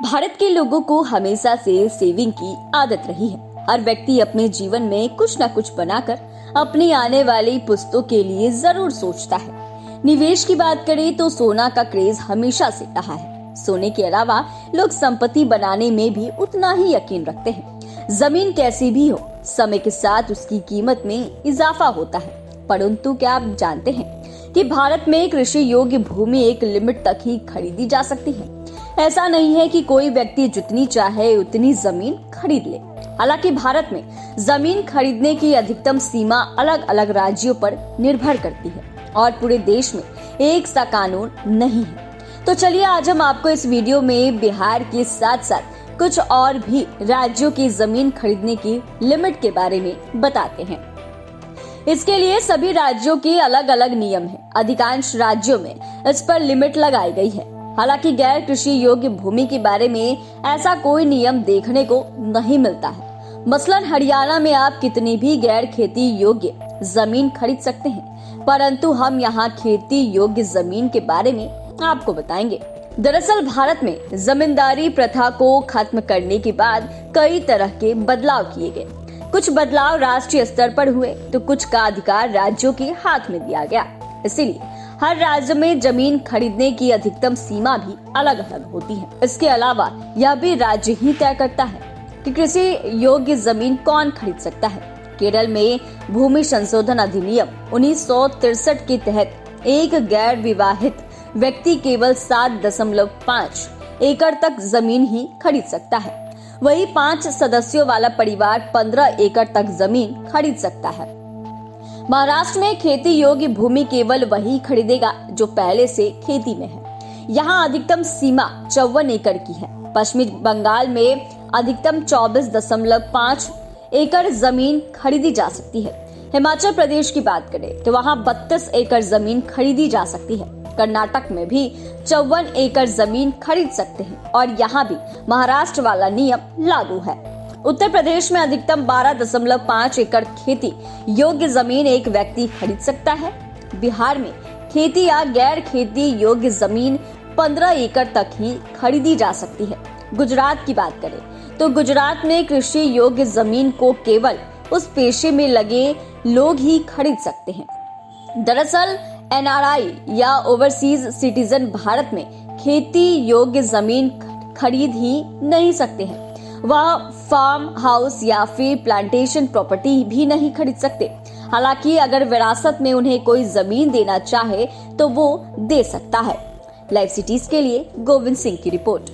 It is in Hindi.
भारत के लोगों को हमेशा से सेविंग की आदत रही है। हर व्यक्ति अपने जीवन में कुछ न कुछ बनाकर अपनी आने वाली पुश्तों के लिए जरूर सोचता है। निवेश की बात करें तो सोना का क्रेज हमेशा से रहा है। सोने के अलावा लोग संपत्ति बनाने में भी उतना ही यकीन रखते हैं। जमीन कैसी भी हो, समय के साथ उसकी कीमत में इजाफा होता है। परंतु क्या आप जानते हैं कि भारत में कृषि योग्य भूमि एक लिमिट तक ही खरीदी जा सकती है। ऐसा नहीं है कि कोई व्यक्ति जितनी चाहे उतनी जमीन खरीद ले। हालांकि भारत में जमीन खरीदने की अधिकतम सीमा अलग अलग राज्यों पर निर्भर करती है और पूरे देश में एक सा कानून नहीं है। तो चलिए आज हम आपको इस वीडियो में बिहार के साथ साथ कुछ और भी राज्यों की जमीन खरीदने की लिमिट के बारे में बताते हैं। इसके लिए सभी राज्यों के अलग अलग नियम हैं। अधिकांश राज्यों में इस पर लिमिट लगाई गई है। हालांकि गैर कृषि योग्य भूमि के बारे में ऐसा कोई नियम देखने को नहीं मिलता है। मसलन हरियाणा में आप कितनी भी गैर खेती योग्य जमीन खरीद सकते हैं, परंतु हम यहाँ खेती योग्य जमीन के बारे में आपको बताएंगे। दरअसल भारत में जमींदारी प्रथा को खत्म करने के बाद कई तरह के बदलाव किए गए। कुछ बदलाव राष्ट्रीय स्तर पर हुए तो कुछ का अधिकार राज्यों के हाथ में दिया गया। इसीलिए हर राज्य में जमीन खरीदने की अधिकतम सीमा भी अलग अलग होती है। इसके अलावा यह भी राज्य ही तय करता है कि कृषि योग्य जमीन कौन खरीद सकता है। केरल में भूमि संशोधन अधिनियम 1963 के तहत एक गैर विवाहित व्यक्ति केवल 7.5 एकड़ तक जमीन ही खरीद सकता है। वही 5 सदस्यों वाला परिवार 15 एकड़ तक जमीन खरीद सकता है। महाराष्ट्र में खेती योग्य भूमि केवल वही खरीदेगा जो पहले से खेती में है। यहाँ अधिकतम सीमा 54 एकड़ की है। पश्चिमी बंगाल में अधिकतम 24.5 एकड़ जमीन खरीदी जा सकती है। हिमाचल प्रदेश की बात करें तो वहाँ 32 एकड़ जमीन खरीदी जा सकती है। कर्नाटक में भी 54 एकड़ जमीन खरीद सकते हैं और यहाँ भी महाराष्ट्र वाला नियम लागू है। उत्तर प्रदेश में अधिकतम 12.5 एकड़ खेती योग्य जमीन एक व्यक्ति खरीद सकता है। बिहार में खेती या गैर खेती योग्य जमीन 15 एकड़ तक ही खरीदी जा सकती है। गुजरात की बात करें तो गुजरात में कृषि योग्य जमीन को केवल उस पेशे में लगे लोग ही खरीद सकते हैं। दरअसल एनआरआई या ओवरसीज सिटीजन भारत में खेती योग्य जमीन खरीद ही नहीं सकते हैं। वह फार्म हाउस या फिर प्लांटेशन प्रॉपर्टी भी नहीं खरीद सकते। हालांकि अगर विरासत में उन्हें कोई जमीन देना चाहे तो वो दे सकता है। लाइव सिटीज के लिए गोविंद सिंह की रिपोर्ट।